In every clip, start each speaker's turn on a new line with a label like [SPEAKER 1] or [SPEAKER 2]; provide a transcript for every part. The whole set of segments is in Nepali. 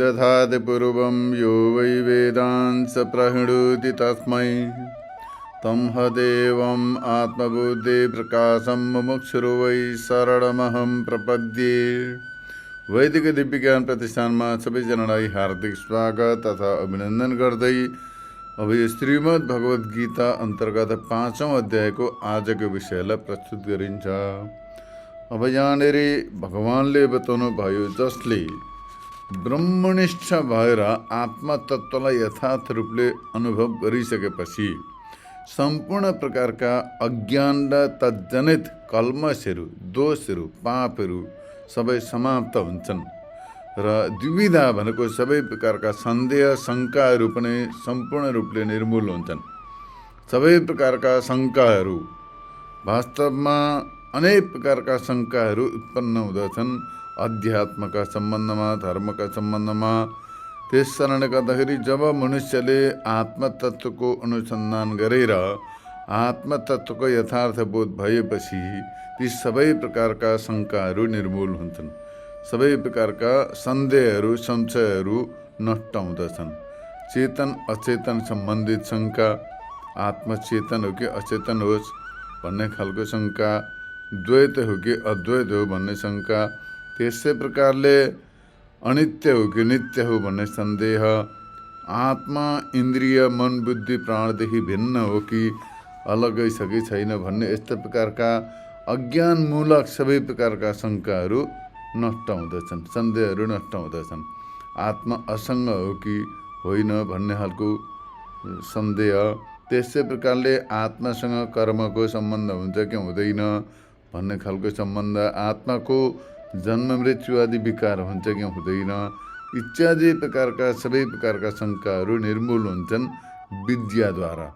[SPEAKER 1] विदधाति पूर्वं यो वै वेदांस प्रहिणोति तस्मै तं हदेवम् आत्मबुद्धि प्रकाशं मुमुक्षुर् वै शरणमहं प्रपद्ये। वैदिक दिव्य ज्ञान प्रतिष्ठानमा सबैजनालाई हार्दिक स्वागत तथा अभिनन्दन गर्दै अब यो श्रीमद् भगवत गीता अन्तर्गत 5औं अध्यायको आजको विषयलाई प्रस्तुत गरिन्छ। अब यहाँनिर भगवानले बताउनु भयो, जसले ब्रह्मनिष्ठ भएर आत्मतत्त्वलाई यथार्थ रूपले अनुभव गरिसकेपछि सम्पूर्ण प्रकारका अज्ञान र तज्जनित कल्मषहरू, दोषहरू, पापहरू सबै समाप्त हुन्छन् र द्विविधा भनेको सबै प्रकारका सन्देह शङ्काहरू पनि सम्पूर्ण रूपले निर्मूल हुन्छन्। सबै प्रकारका शङ्काहरू, वास्तवमा अनेक प्रकारका शङ्काहरू उत्पन्न हुँदछन् अध्यात्मका सम्बन्धमा, धर्मका सम्बन्धमा। त्यस कारणले गर्दाखेरि जब मनुष्यले आत्मतत्त्वको अनुसन्धान गरेर आत्मतत्त्वको यथार्थ बोध भएपछि ती सबै प्रकारका शङ्काहरू निर्मूल हुन्छन्, सबै प्रकारका सन्देहहरू, संशयहरू नष्ट हुँदछन्। चेतन अचेतन सम्बन्धित शङ्का, आत्मचेतन हो कि अचेतन होस् भन्ने खालको शङ्का, द्वैत हो कि अद्वैत हो भन्ने शङ्का, त्यसै प्रकारले अनित्य हो कि नित्य हो भन्ने सन्देह, आत्मा इन्द्रिय मन बुद्धि प्राणदेखि भिन्न हो कि अलगै छ कि छैन भन्ने यस्ता प्रकारका अज्ञानमूलक सबै प्रकारका शङ्काहरू नष्ट हुँदछन्, सन्देहहरू नष्ट हुँदछन्। आत्मा असँग हो कि होइन भन्ने खालको सन्देह, त्यसै प्रकारले आत्मासँग कर्मको सम्बन्ध हुन्छ कि हुँदैन भन्ने खालको सम्बन्ध, आत्माको जन्म मृत्यु आदि विकार हुन्छ कि हुँदैन इत्यादि प्रकारका सबै प्रकारका शङ्काहरू निर्मूल हुन्छन् विद्याद्वारा।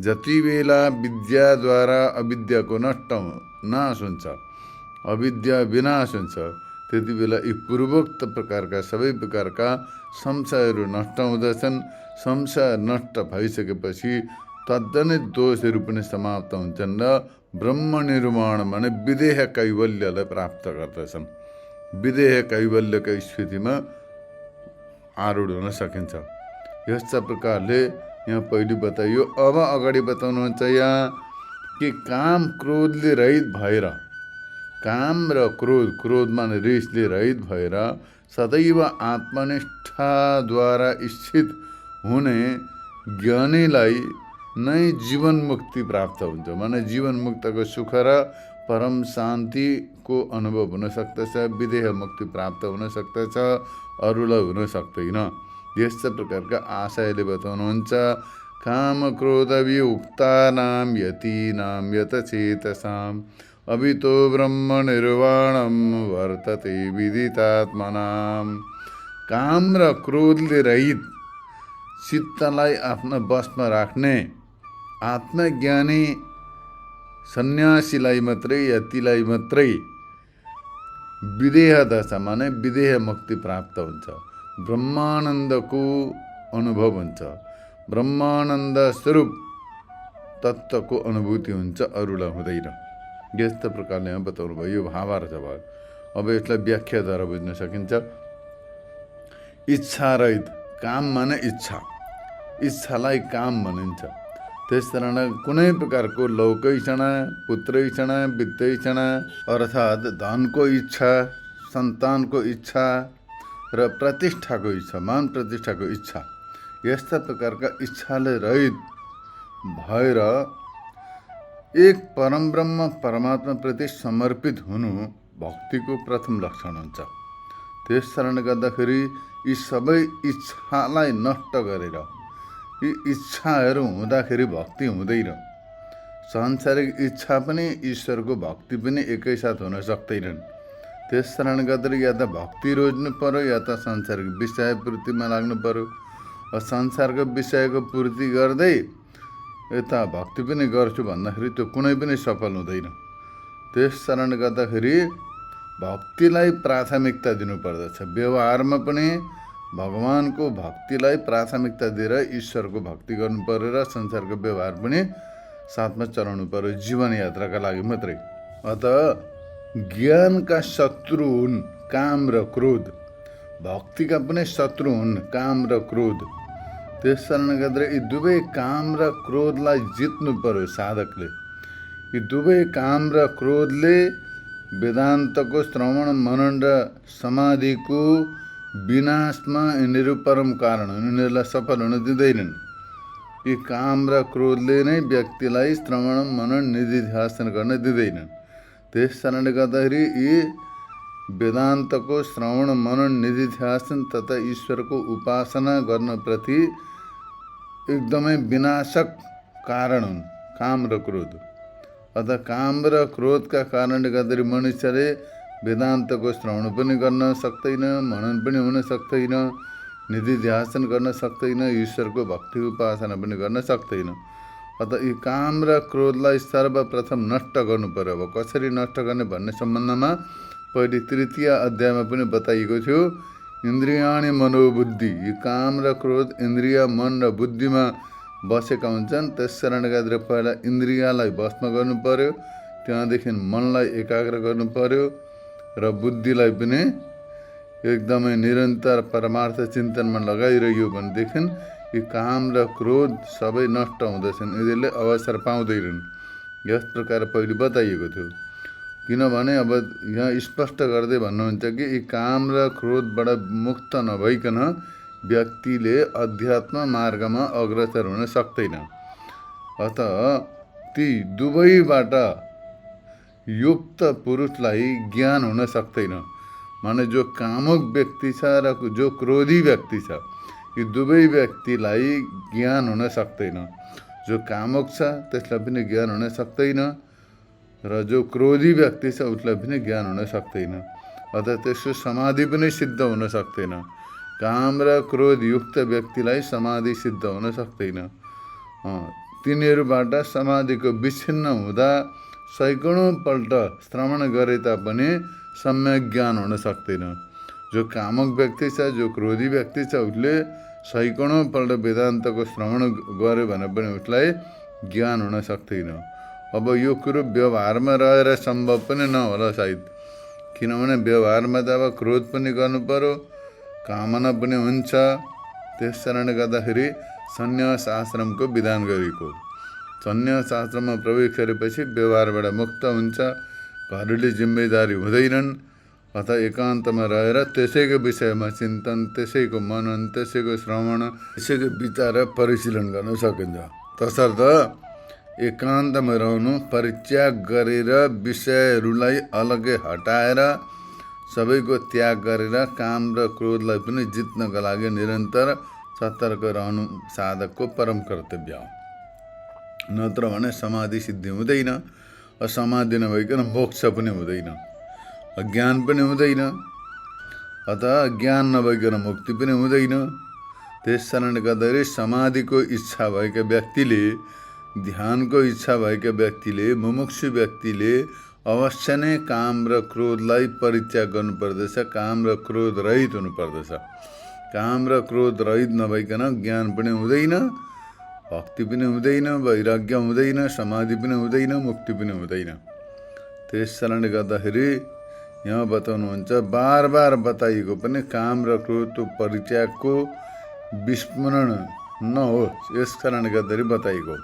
[SPEAKER 1] जति बेला विद्याद्वारा अविद्याको नाश हुन्छ, अविद्या विनाश हुन्छ, त्यति बेला यी पूर्वोक्त प्रकारका सबै प्रकारका संशयहरू नष्ट हुँदछन्। संशय नष्ट भइसकेपछि तद्जनित दोषहरू पनि समाप्त हुन्छन् र ब्रह्म निर्माण भने विदेह कैवल्यलाई प्राप्त गर्दछन्। विदेह कैवल्यको स्थितिमा आरूढ हुन सकिन्छ। यस्ता प्रकारले यहाँ पहिले बताइयो। अब अगाडि बताउनुहुन्छ यहाँ कि काम क्रोधले रहित भएर, काम र क्रोध माने रिसले रहित भएर सदैव आत्मनिष्ठाद्वारा स्थित हुने ज्ञानीलाई नै जीवन मुक्ति प्राप्त हुन्छ। माने जीवन मुक्तको सुख र परम शान्तिको अनुभव हुन सक्दछ, विदेह मुक्ति प्राप्त हुन सक्दछ, अरूलाई हुन सक्दैन। यस्ता प्रकारका आशयले बताउनुहुन्छ। काम क्रोध वियुक्तानां यतीनां यतचेतसां अभितो ब्रह्म निर्वाणं वर्तते विदितात्मनां। काम र क्रोधले रहित चित्तलाई आफ्नो बसमा राख्ने आत्मज्ञानी सन्यासीलाई मात्रै, यतिलाई मात्रै विदेह दशा माने विदेह मुक्ति प्राप्त हुन्छ, ब्रह्मानन्दको अनुभव हुन्छ, ब्रह्मानन्द स्वरूप तत्त्वको अनुभूति हुन्छ, अरूलाई हुँदैन। यस्तो प्रकारले यहाँ बताउनु भयो। यो भावार्थ भयो। अब यसलाई व्याख्याद्वारा बुझ्न सकिन्छ। इच्छा रहित, काम माने इच्छा, इच्छालाई काम भनिन्छ। त्यस कारण कुनै प्रकारको लौकैषणा, पुत्रैषणा, वित्तैषणा अर्थात् धनको इच्छा, सन्तानको इच्छा र प्रतिष्ठाको इच्छा, मान प्रतिष्ठाको इच्छा, यस्ता प्रकारका इच्छाले रहित भएर एक परमब्रह्म परमात्मा प्रति समर्पित हुनु भक्तिको प्रथम लक्षण हुन्छ। त्यस कारणले गर्दाखेरि यी सबै इच्छालाई नष्ट गरेर, यी इच्छाहरू हुँदाखेरि भक्ति हुँदैन। सांसारिक इच्छा पनि ईश्वरको भक्ति पनि एकैसाथ हुन सक्दैनन्। त्यस कारणले गर्दाखेरि या त भक्ति रोज्नु पर्यो या त सांसारिक विषय पूर्तिमा लाग्नु पर्यो। संसारको विषयको पूर्ति गर्दै यता भक्ति पनि गर्छु भन्दाखेरि त्यो कुनै पनि सफल हुँदैन। त्यस कारणले गर्दाखेरि भक्तिलाई प्राथमिकता दिनुपर्दछ। व्यवहारमा पनि भगवानको भक्तिलाई प्राथमिकता दिएर ईश्वरको भक्ति गर्नु पर्यो र संसारको व्यवहार पनि साथमा चलाउनु पर्यो, जीवन यात्राका लागि मात्रै। अत ज्ञानका शत्रु हुन् काम र क्रोध। भक्तिका पनि शत्रु हुन् काम र क्रोध। त्यस कारणले गर्दा यी दुवै काम र क्रोधलाई जित्नु पर्यो साधकले। यी दुवै काम र क्रोधले वेदान्तको श्रवण मनन र समाधिको विनाशमा यिनीहरू परम कारण हुन्, यिनीहरूलाई सफल हुन दिँदैनन्। यी काम र क्रोधले नै व्यक्तिलाई श्रवण मनन निधिध्यासन गर्न दिँदैनन्। त्यस कारणले गर्दाखेरि यी वेदान्तको श्रवण मनन निधिध्यासन तथा ईश्वरको उपासना गर्नप्रति एकदमै विनाशक कारण हुन् काम र क्रोध। अतः काम र क्रोधका कारणले गर्दाखेरि मनुष्यले वेदान्तको श्रवण पनि गर्न सक्दैन, मनन पनि हुन सक्दैन, निधिध्यासन गर्न सक्दैन, ईश्वरको भक्ति उपासना पनि गर्न सक्दैन। अतः यी काम र क्रोधलाई सर्वप्रथम नष्ट गर्नु पर्यो। अब कसरी नष्ट गर्ने भन्ने सम्बन्धमा पहिले तृतीय अध्यायमा पनि बताइएको थियो। इन्द्रियाणि मनोबुद्धि, यी काम र क्रोध इन्द्रिय मन र बुद्धिमा बसेका हुन्छन्। त्यस कारणले गर्दा पहिला इन्द्रियलाई भस्म गर्नु पर्यो, त्यहाँदेखि मनलाई एकाग्र गर्नु पर्यो र बुद्धिलाई पनि एकदमै निरन्तर परमार्थ चिन्तनमा लगाइरह्यो भनेदेखि यी काम र क्रोध सबै नष्ट हुँदछन्, यिनीहरूले अवसर पाउँदैनन्। यस प्रकार पहिले बताइएको थियो। किनभने अब यहाँ स्पष्ट गर्दै भन्नुहुन्छ कि यी काम र क्रोधबाट मुक्त नभइकन व्यक्तिले अध्यात्म मार्गमा अग्रसर हुन सक्दैन। अतः ती दुवैबाट युक्त पुरुषलाई ज्ञान हुन सक्दैन। माने जो कामुक व्यक्ति छ र जो क्रोधी व्यक्ति छ, यी दुवै व्यक्तिलाई ज्ञान हुन सक्दैन। जो कामुक छ त्यसलाई पनि ज्ञान हुन सक्दैन र जो क्रोधी व्यक्ति छ उसलाई पनि ज्ञान हुन सक्दैन। अतः त्यसको समाधि पनि सिद्ध हुन सक्दैन। काम र क्रोध युक्त व्यक्तिलाई समाधि सिद्ध हुन सक्दैन। तिनीहरूबाट समाधिको विच्छिन्न हुँदा सैकडौँ पल्ट श्रवण गरे तापनि सम्यक ज्ञान हुन सक्दैन। जो कामुक व्यक्ति छ, जो क्रोधी व्यक्ति छ, उसले सैकडौँ पल्ट वेदान्तको श्रवण गर्यो भने पनि उसलाई ज्ञान हुन सक्दैन। अब यो कुरो व्यवहारमा रहेर सम्भव पनि नहोला सायद, किनभने व्यवहारमा त अब क्रोध पनि गर्नु पर्यो, कामना पनि हुन्छ। त्यस कारणले गर्दाखेरि सन्यास आश्रमको विधान गरेको। सन्यास आश्रममा प्रवेश गरेपछि व्यवहारबाट मुक्त हुन्छ, घरेलु जिम्मेदारी हुँदैनन्। अतः एकान्तमा रहेर त्यसैको विषयमा चिन्तन, त्यसैको मनन, त्यसैको श्रवण, त्यसैको विचार परिशीलन गर्न सकिन्छ। तसर्थ एकान्तमा रहनु, परित्याग गरेर विषयहरूलाई अलग्गै हटाएर सबैको त्याग गरेर काम र क्रोधलाई पनि जित्नका लागि निरन्तर सतर्क रहनु साधकको परम कर्तव्य हो। नत्र भने समाधि सिद्धि हुँदैन, समाधि नभइकन मोक्ष पनि हुँदैन, ज्ञान पनि हुँदैन। अतः ज्ञान नभइकन मुक्ति पनि हुँदैन। त्यस कारणले गर्दाखेरि समाधिको इच्छा भएका व्यक्तिले, ध्यानको इच्छा भएका व्यक्तिले, मुमुक्षु व्यक्तिले अवश्य नै काम र क्रोधलाई परित्याग गर्नुपर्दछ, काम र क्रोध रहित हुनुपर्दछ। काम र क्रोध रहित नभइकन ज्ञान पनि हुँदैन, भक्ति पनि हुँदैन, वैराग्य हुँदैन, समाधि पनि हुँदैन, मुक्ति पनि हुँदैन। त्यस कारणले गर्दाखेरि यहाँ बताउनुहुन्छ, बार बार बताइएको पनि काम र क्रोधको परित्यागको विस्मरण नहोस्, यस कारणले गर्दाखेरि बताइएको।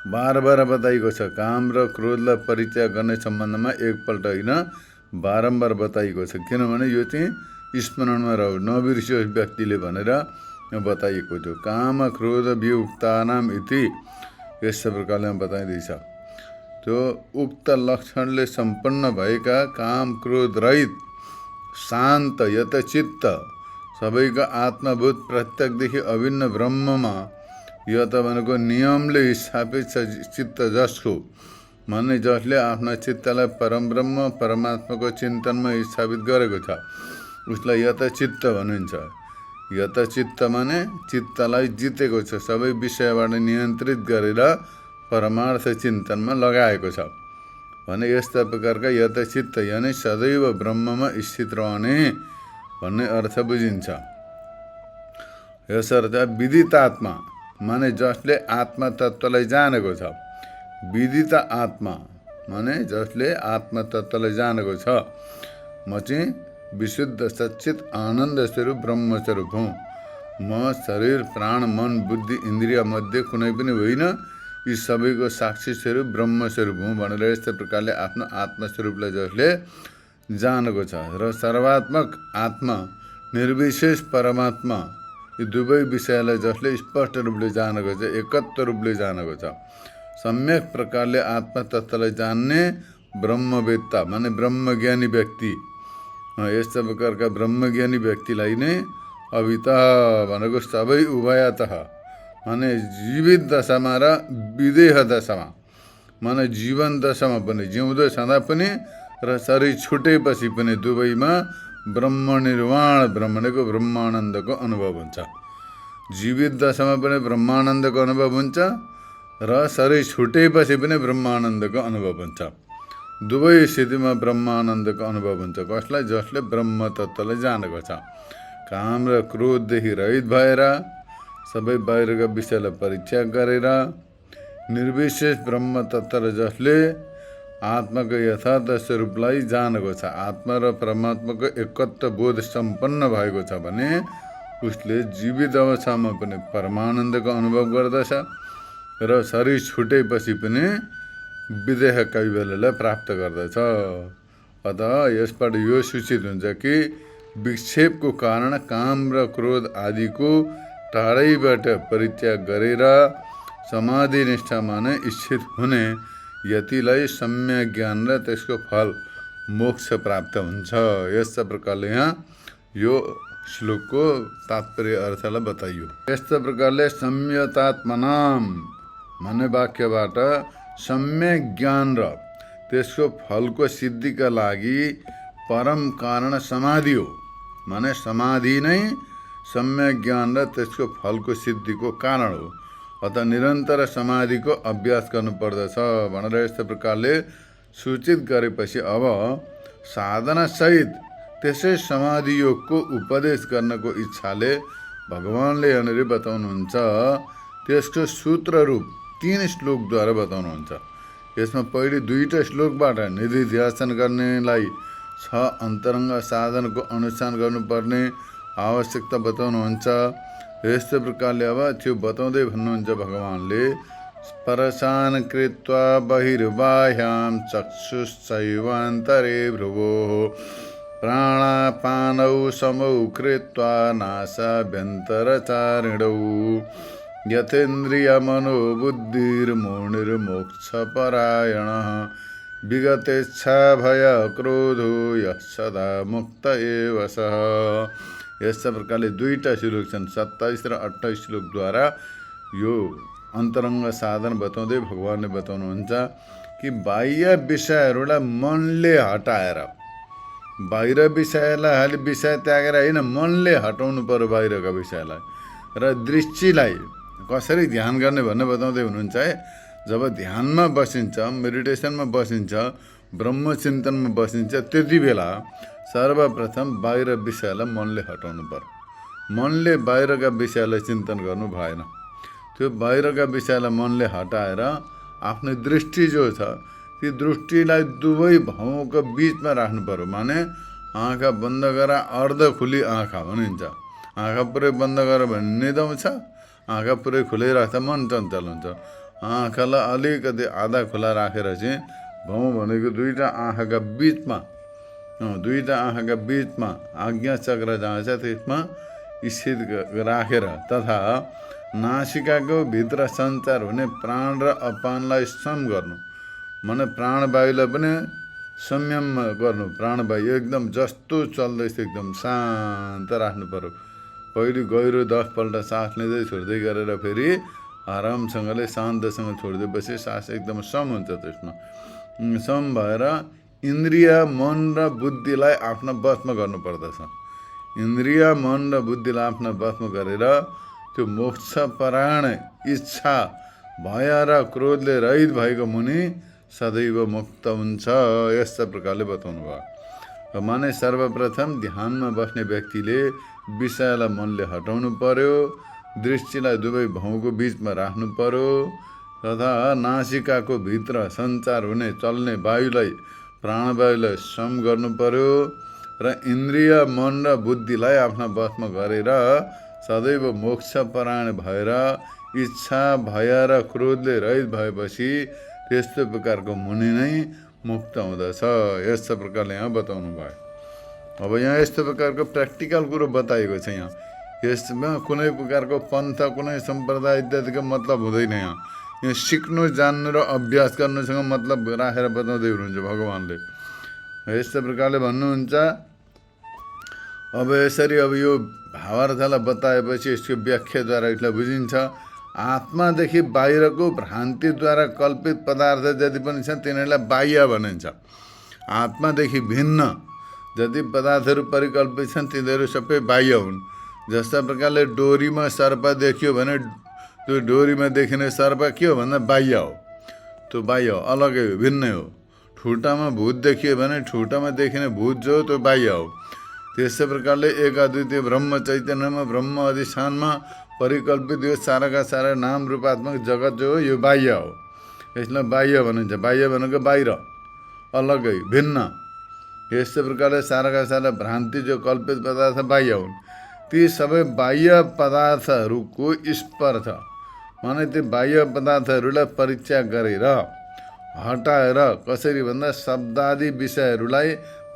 [SPEAKER 1] बार बार बताइएको छ। काम र क्रोधलाई परित्याग गर्ने सम्बन्धमा एकपल्ट होइन, बारम्बार बताइएको छ। किनभने यो चाहिँ स्मरणमा रह्यो, नबिर्सियोस् व्यक्तिले भनेर बताइएको थियो। काम क्रोध वियुक्तानाम इति यस प्रकारले बताइँदैछ। त्यो उक्त लक्षणले सम्पन्न भएका काम क्रोध रहित शान्त यतचित्त सबैको आत्मभूत प्रत्यक्षदेखि अभिन्न ब्रह्ममा, यत भनेको नियमले स्थापित छ चित्त जसको, माने जसले आफ्ना चित्तलाई परमब्रह्म परमात्माको चिन्तनमा स्थापित गरेको छ, उसलाई यतचित्त भनिन्छ। यतचित्त माने चित्तलाई जितेको छ, सबै विषयबाट नियन्त्रित गरेर परमार्थ चिन्तनमा लगाएको छ भने यस्ता प्रकारका यतचित्त यानि सदैव ब्रह्ममा स्थित रहने भन्ने अर्थ बुझिन्छ। यसर्थ विदितात्मा माने जसले आत्मा तत्त्वलाई जानेको छ। विदित आत्मा माने जसले आत्मा तत्त्वलाई जानेको छ। म चाहिँ विशुद्ध सच्चित आनन्द स्वरूप ब्रह्मस्वरूप हुँ। म शरीर प्राण मन बुद्धि इन्द्रिय मध्ये कुनै पनि होइन, यी सबैको साक्षी स्वरूप ब्रह्मस्वरूप हुँ भनेर यस्तो प्रकारले आफ्नो आत्मस्वरूपलाई जसले जानेको छ र सर्वात्मक आत्मा निर्विशेष परमात्मा यी दुवै विषयलाई जसले स्पष्ट रूपले जानेको छ, एकत्व रूपले जानेको छ, सम्यक प्रकारले आत्मा तत्त्वलाई जान्ने ब्रह्मवेत्ता माने ब्रह्मज्ञानी व्यक्ति, यस्ता प्रकारका ब्रह्मज्ञानी व्यक्तिलाई नै अभित भनेको सबै उभयतः माने जीवित दशामा र विदेह दशामा माने जीवन दशामा पनि जिउँदो छँदा पनि र शरीर छुटेपछि पनि दुवैमा ब्रह्म निर्वाण भनेको ब्रह्मानन्दको अनुभव हुन्छ। जीवित दशामा पनि ब्रह्मानन्दको अनुभव हुन्छ र शरीर छुटेपछि पनि ब्रह्मानन्दको अनुभव हुन्छ। दुवै स्थितिमा ब्रह्मानन्दको अनुभव हुन्छ। कसलाई? जसले ब्रह्म तत्त्वलाई जानेको छ। काम र क्रोधदेखि रहित भएर सबै बाहिरका विषयलाई परित्याग गरेर निर्विशेष ब्रह्म तत्त्वलाई जसले आत्माको यथार्थ स्वरूपलाई जानेको छ, आत्मा र परमात्माको एकत्व बोध सम्पन्न भएको छ भने उसले जीवित अवस्थामा पनि परमानन्दको अनुभव गर्दछ र शरीर छुटेपछि पनि विदेह कैवल्यलाई प्राप्त गर्दछ। अतः यसबाट यो सूचित हुन्छ कि विक्षेपको कारण काम र क्रोध आदिको टाढैबाट परित्याग गरेर समाधि निष्ठामा नै स्थित हुने यतिलाई सम्यक ज्ञान र त्यसको फल मोक्ष प्राप्त हुन्छ। यस्ता प्रकारले यहाँ यो श्लोकको तात्पर्य अर्थलाई बताइयो। यस्ता प्रकारले सम्यतात्मनाम भन्ने वाक्यबाट सम्यक ज्ञान र त्यसको फलको सिद्धिका लागि परम कारण समाधि हो। माने समाधि नै सम्यक ज्ञान र त्यसको फलको सिद्धिको कारण हो। अतः निरन्तर समाधिको अभ्यास गर्नुपर्दछ भनेर यस्तो प्रकारले सूचित गरेपछि अब साधना सहित त्यसै समाधि योगको उपदेश गर्नको इच्छाले भगवानले यहाँनिर बताउनुहुन्छ। त्यसको सूत्र रूप 3 श्लोकद्वारा बताउनुहुन्छ। यसमा पहिले 2टा श्लोकबाट निधिध्यासन गर्नेलाई 6 अन्तरङ्ग साधनको अनुष्ठान गर्नुपर्ने आवश्यकता बताउनुहुन्छ। यस्तो प्रकारले अब त्यो बताउँदै भन्नुहुन्छ भगवानले, परसान कृत्वा बहिर्बाह्यां चक्षुश्चैवान्तरे भ्रुवोः प्राणापानौ समौ कृत्वा नासाभ्यन्तरचारिणौ यथेन्द्रियमनोबुद्धिर्मौनिर्मोक्षपरायणः विगतेच्छा भय क्रोधो यः सदा मुक्त एव सः। यस्ता प्रकारले 2टा श्लोक छन्। 27 र 28 श्लोकद्वारा यो अन्तरङ्ग साधन बताउँदै भगवानले बताउनुहुन्छ कि बाह्य विषयहरूलाई मनले हटाएर, बाहिर विषयलाई खालि विषय त्यागेर होइन, मनले हटाउनु पर्यो बाहिरका विषयलाई र दृष्टिलाई कसरी ध्यान गर्ने भन्ने बताउँदै हुनुहुन्छ है। जब ध्यानमा बसिन्छ, मेडिटेसनमा बसिन्छ, ब्रह्मचिन्तनमा बसिन्छ, त्यति बेला सर्वप्रथम बाहिर विषयलाई मनले हटाउनु पर्यो। मनले बाहिरका विषयलाई चिन्तन गर्नु भएन। त्यो बाहिरका विषयलाई मनले हटाएर आफ्नो दृष्टि जो छ ती दृष्टिलाई दुवै भाउको बिचमा राख्नु पर्यो। माने आँखा बन्द गरेर अर्ध खुली आँखा भनिन्छ। आँखा पुरै बन्द गरेर भने निदाउँछ, आँखा पुरै खुलै राख्दा मन चञ्चल हुन्छ। आँखालाई अलिकति आधा खुला राखेर चाहिँ भाउ भनेको 2टा आँखाका बिचमा आज्ञा चक्र जहाँ छ त्यसमा स्थित राखेर तथा नासिकाको भित्र सञ्चार हुने प्राण र अपानलाई सम गर्नु। माने प्राणवायुलाई पनि संयम गर्नु। प्राणवायु एकदम जस्तो चल्दैछ एकदम शान्त राख्नु पर्यो। पहिले गहिरो 10 पल्ट सास लिँदै छोड्दै गरेर फेरि आरामसँगले शान्तसँग छोडिदिएपछि सास एकदम सम हुन्छ। त्यसमा सम भएर इन्द्रिय मन र बुद्धिलाई आफ्नो वशमा गर्नुपर्दछ। इन्द्रिय मन र बुद्धिलाई आफ्नो वशमा गरेर त्यो मोक्ष परायण इच्छा भय र क्रोधले रहित भएको मुनि सदैव मुक्त हुन्छ। यस्ता प्रकारले बताउनु भयो। माने सर्वप्रथम ध्यानमा बस्ने व्यक्तिले विषयलाई मनले हटाउनु पर्यो, दृष्टिलाई दुवै भाउको बिचमा राख्नु पर्यो तथा नासिकाको भित्र सञ्चार हुने चल्ने वायुलाई प्राणवायुलाई सम गर्नु पर्यो र इन्द्रिय मन र बुद्धिलाई आफ्ना बसमा गरेर सदैव मोक्षपरायण भएर इच्छा भय र क्रोधले रहित भएपछि त्यस्तो प्रकारको मुनि नै मुक्त हुँदछ। यस्तो प्रकारले यहाँ बताउनु भयो। अब यहाँ यस्तो प्रकारको प्र्याक्टिकल कुरो बताएको छ। यहाँ यसमा कुनै प्रकारको पन्थ कुनै सम्प्रदाय इत्यादिको मतलब हुँदैन। यहाँ सिक्नु जान्नु र अभ्यास गर्नुसँग मतलब राखेर बताउँदै हुनुहुन्छ भगवान्ले। यस्तो प्रकारले भन्नुहुन्छ। अब यसरी अब यो भावार्थलाई बताएपछि यसको व्याख्याद्वारा यसलाई बुझिन्छ। आत्मादेखि बाहिरको भ्रान्तिद्वारा कल्पित पदार्थ जति पनि छन् तिनीहरूलाई बाह्य भनिन्छ। आत्मादेखि भिन्न जति पदार्थहरू परिकल्पित छन् तिनीहरू सबै बाह्य हुन्। जस्ता प्रकारले डोरीमा सर्प देखियो भने त्यो डोरीमा देखिने सर्प के हो भन्दा बाह्य हो, त्यो बाह्य हो, अलगै हो, भिन्नै हो। ठुटामा भूत देखियो भने ठुटामा देखिने भूत जो हो त्यो बाह्य हो। त्यस्तै प्रकारले एक अद्वितीय ब्रह्म चैतन्यमा ब्रह्म अधिष्ठानमा परिकल्पित यो साराका सारा नाम रूपात्मक जगत जो हो यो बाह्य हो। यसलाई बाह्य भनिन्छ। बाह्य भनेको बाहिर, अलगै, भिन्न। यस्तै प्रकारले साराका सारा भ्रान्ति जो कल्पित पदार्थ बाह्य हुन्। ती सबै बाह्य पदार्थहरूको स्पर्श माने ती बाह्य पदार्थहरूलाई परित्याग गरेर हटाएर कसरी भन्दा शब्दादि विषयहरूलाई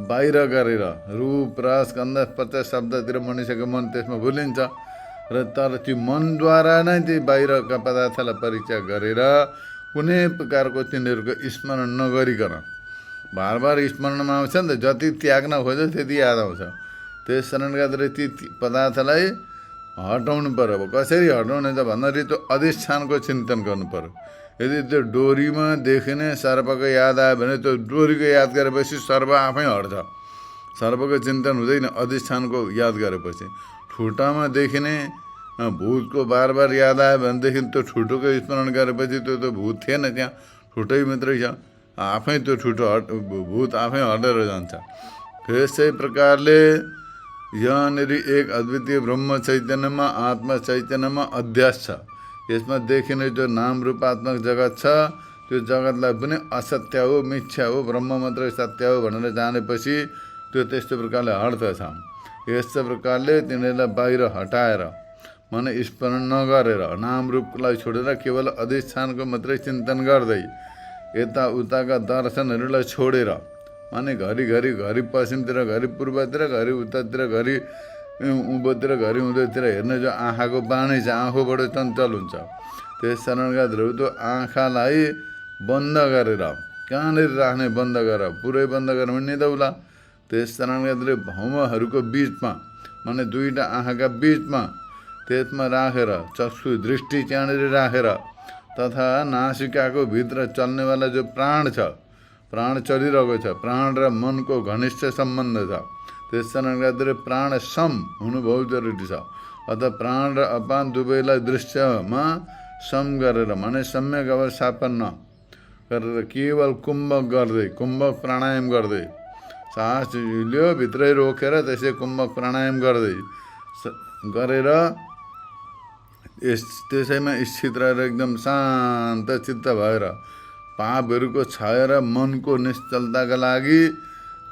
[SPEAKER 1] बाहिर गरेर रूप रस गन्ध स्पर्श शब्दतिर मनुष्यको मन त्यसमा भुलिन्छ र तर त्यो मनद्वारा नै ती बाहिरका पदार्थलाई परित्याग गरेर कुनै प्रकारको तिनीहरूको स्मरण नगरिकन बार बार स्मरणमा आउँछ नि त। जति त्याग्न खोज्छ त्यति याद आउँछ। त्यस कारणले गर्दा ती पदार्थलाई हटाउनु पर्यो। अब कसरी हटाउने त भन्दाखेरि त्यो अधिष्ठानको चिन्तन गर्नु पर्यो। यदि त्यो डोरीमा देखिने सर्पको याद आयो भने त्यो डोरीको याद गरेपछि सर्प आफै हट्छ। सर्पको चिन्तन हुँदैन अधिष्ठानको याद गरेपछि। ठुटामा देखिने भूतको बार बार याद आयो भनेदेखि त्यो ठुटोको स्मरण गरेपछि त्यो त भूत थिएन, त्यहाँ ठुटै मात्रै छ। आफै त्यो ठुटो भूत आफै हटेर जान्छ। त्यसै प्रकारले यहाँनिर एक अद्वितीय ब्रह्म चैतन्यमा आत्मा चैतन्यमा अध्यास छ। यसमा देखिने जो नाम रूपात्मक जगत छ त्यो जगतलाई पनि असत्य हो, मिथ्या हो, ब्रह्म मात्रै सत्य हो भनेर जानेपछि त्यो त्यस्तो प्रकारले हट्दछ। यस्तो प्रकारले तिनीहरूलाई बाहिर हटाएर माने स्मरण नगरेर नाम रूपलाई छोडेर केवल अधिष्ठानको मात्रै चिन्तन गर्दै यताउताका दर्शनहरूलाई छोडेर माने घरिघरि घरि पश्चिमतिर घरि पूर्वतिर घरि उत्तरतिर घरि उँभोतिर घरि उँधोतिर हेर्ने जो आँखाको बानी छ आँखाबाट चञ्चल हुन्छ। त्यस कारणले गर्दा त्यो आँखालाई बन्द गरेर कहाँनिर राख्ने बन्द गरेर पुरै बन्द गरेर पनि निदौला। त्यस कारणले गर्दा भौमहरूको बिचमा माने दुईटा आँखाका बिचमा त्यसमा राखेर चक्षु दृष्टि त्यहाँनिर राखेर तथा नासिकाको भित्र चल्नेवाला जो प्राण छ प्राण चलिरहेको छ प्राण र मनको घनिष्ठ सम्बन्ध छ। त्यस कारणले गर्दा प्राण सम हुनु बहुत जरुरी छ। अतः प्राण र अपान दुवैलाई दृश्यमा सम गरेर माने सम्यक अवस्थापन्न गरेर केवल कुम्भक गर्दै कुम्भक प्राणायाम गर्दै सास लियो भित्रै रोकेर त्यसै कुम्भक प्राणायाम गर्दै गरेर त्यसैमा स्थित रहेर एकदम शान्त चित्त भएर पापहरूको क्षय र मनको निश्चलताका लागि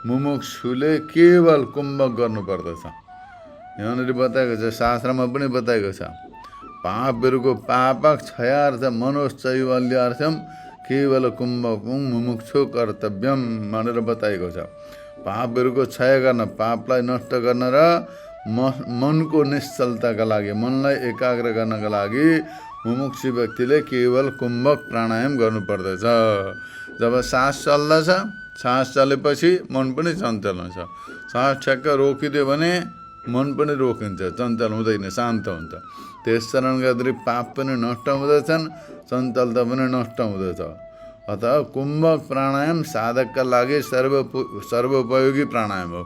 [SPEAKER 1] मुमुक्षुले केवल कुम्भक गर्नुपर्दछ। यहाँनिर बताएको छ, शास्त्रमा पनि बताएको छ। पापहरूको पापक क्षयार्थ मनोश्चैवल्यार्थम केवल कुम्भकं मुमुक्षु कर्तव्यम भनेर बताएको छ। पापहरूको क्षय गर्न पापलाई नष्ट गर्न र मनको निश्चलताका लागि मनलाई एकाग्र गर्नका लागि मुमुक्षु व्यक्तिले केवल कुम्भक प्राणायाम गर्नुपर्दछ। जब सास चल्दछ सास चलेपछि मन पनि चञ्चल हुन्छ। सास ठ्याक्क रोकिदियो भने मन पनि रोकिन्छ, चञ्चल हुँदैन, शान्त हुन्छ। त्यस कारणले गर्दा पाप पनि नष्ट हुँदछन्, चञ्चलता पनि नष्ट हुँदछ। अतः कुम्भक प्राणायाम साधकका लागि सर्वोपयोगी प्राणायाम हो,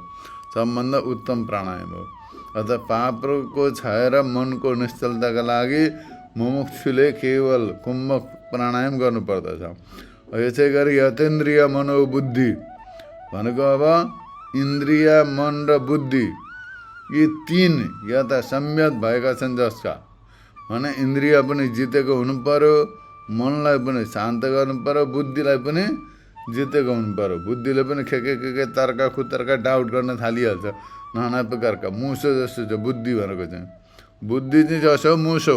[SPEAKER 1] सबभन्दा उत्तम प्राणायाम हो। अतः पापको क्षय र मनको निश्चलताका लागि मुमुक्षुले केवल कुम्भक प्राणायाम गर्नुपर्दछ। यसै गरी यतेन्द्रिय मनोबुद्धि भनेको अब इन्द्रिय मन र बुद्धि यी तीन यता सम्यक भएका छन् जसका भने इन्द्रिय पनि जितेको हुनु पर्यो, मनलाई पनि शान्त गर्नु पर्यो, बुद्धिलाई पनि जितेको हुनु पर्यो। बुद्धिले पनि के तर्क खुतर्क डाउट गर्न थालिहाल्छ नाना प्रकारका। मुसो जस्तो छ बुद्धि भनेको चाहिँ। बुद्धि चाहिँ जसो मुसो,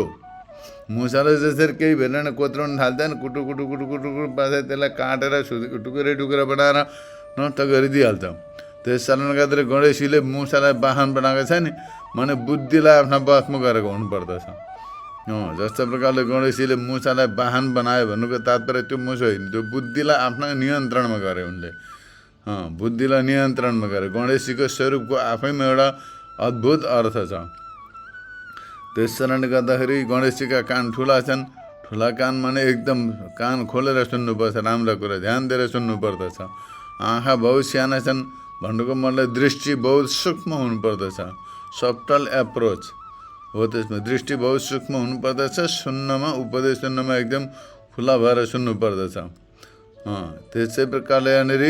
[SPEAKER 1] मुसाले जसरी केही भेटेन कोत्राउनु थाल्छ नि, कुटु कुटु कुटु कुटु कुटु पार्छ, त्यसलाई काटेर टुक्रा टुक्रा बनाएर नष्ट गरिदिइहाल्छ। त्यस कारणले गर्दाखेरि गणेशजीले मुसालाई वाहन बनाएको छ नि, माने बुद्धिलाई आफ्ना बसमा गरेको हुनुपर्दछ। जस्तो प्रकारले गणेशजीले मुसालाई वाहन बनायो भन्नुको तात्पर्य त्यो मुसो होइन, त्यो बुद्धिलाई आफ्ना नियन्त्रणमा गरे उनले। बुद्धिलाई नियन्त्रणमा गरे। गणेशजीको स्वरूपको आफैमा एउटा अद्भुत अर्थ छ। त्यस कारणले गर्दाखेरि गणेशजीका कान ठुला छन्। ठुला कान माने एकदम कान खोलेर सुन्नुपर्छ, राम्रो कुरा ध्यान दिएर सुन्नुपर्दछ। आँखा बहुत साना छन् भन्नुको मतलब दृष्टि बहुत सूक्ष्म हुनुपर्दछ। सफ्टल एप्रोच हो त्यसमा, दृष्टि बहुत सूक्ष्म हुनुपर्दछ। सुन्नमा, उपदेश सुन्नमा एकदम खुला भएर सुन्नुपर्दछ। त्यसै प्रकारले यहाँनिर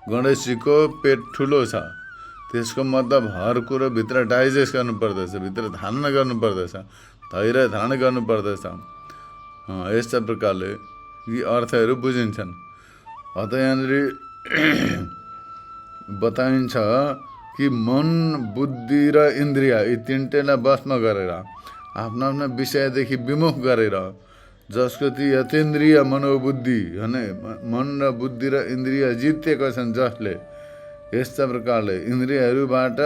[SPEAKER 1] गणेशजीको पेट ठुलो छ, त्यसको मतलब हर कुरो भित्र डाइजेस्ट गर्नुपर्दछ, भित्र धारण गर्नुपर्दछ, धैर्य धारण गर्नुपर्दछ। यस्ता प्रकारले यी अर्थहरू बुझिन्छन्। अत यहाँनिर बताइन्छ कि मन, बुद्धि र इन्द्रिय यी तिनटैलाई बसमा गरेर आफ्ना आफ्ना विषयदेखि विमुख गरेर, जसको ती यतेन्द्रिय मनोबुद्धि भने मन र बुद्धि र इन्द्रिय जितेका छन्, जसले यस्ता प्रकारले इन्द्रियहरूबाट